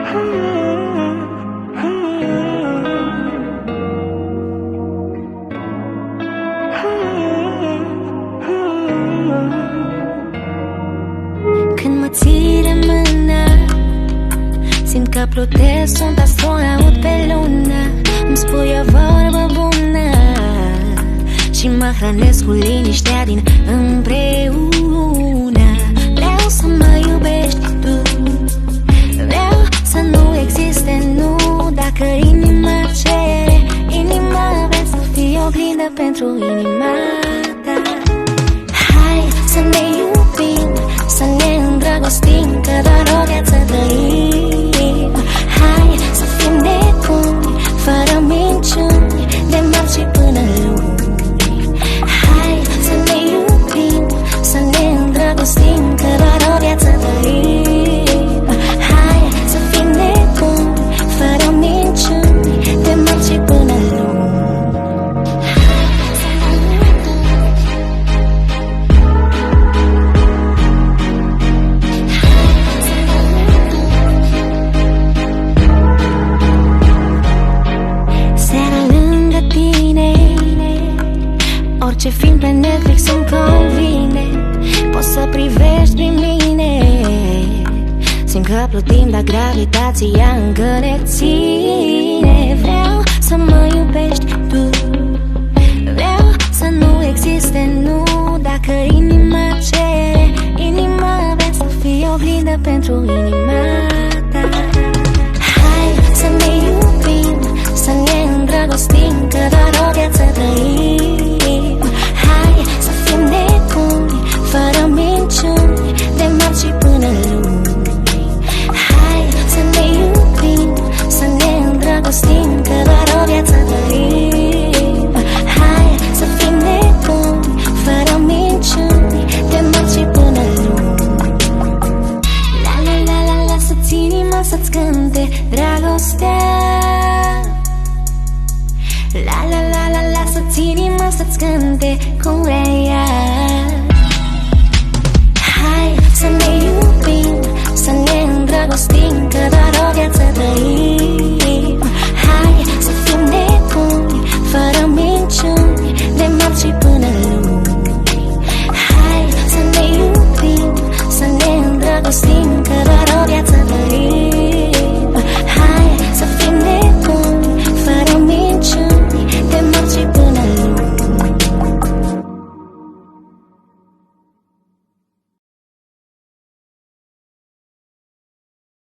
Când mă ții de mână, simt că plutesc, sunt astronaut pe lună. Îmi spui o vorbă bună și mă hrănesc cu liniștea din împreună. Vreau să mă iubești tu, vreau să nu existe nu. Dacă inima cere, inima vrea să fie oglindă pentru inima ta. Hai să ne iubim, să ne îndrăgostim, că doar o viață trăim. Hai să fim nebuni, fără minciuni, de mari și până luni. Hai să ne iubim, să ne îndrăgostim, că doar o viață trăim. Hai să fim nebuni, fără minciuni, de mari și până luni. Orice film pe Netflix îmi convine, poți să privești prin mine. Simt că plutim, dar gravitația încă ne ține. Vreau să mă iubești tu, vreau să nu existe nu. Dacă inima cere, inima vrea să fie oglindă pentru inima ta. Hai să ne iubim, să ne îndrăgostim, că doar o viață trăim. Hai să fim nebuni, fără minciuni, de mari și până luni. Hai să ne iubim, să ne îndrăgostim, că doar o viață trăim. Hai să fim nebuni, fără minciuni, de mari și până luni. La la la la, lasă-ți inima să-ți cânte dragostea. La la la la, lasă-ți inima să-ți cânte cum vrea ea. Hai să ne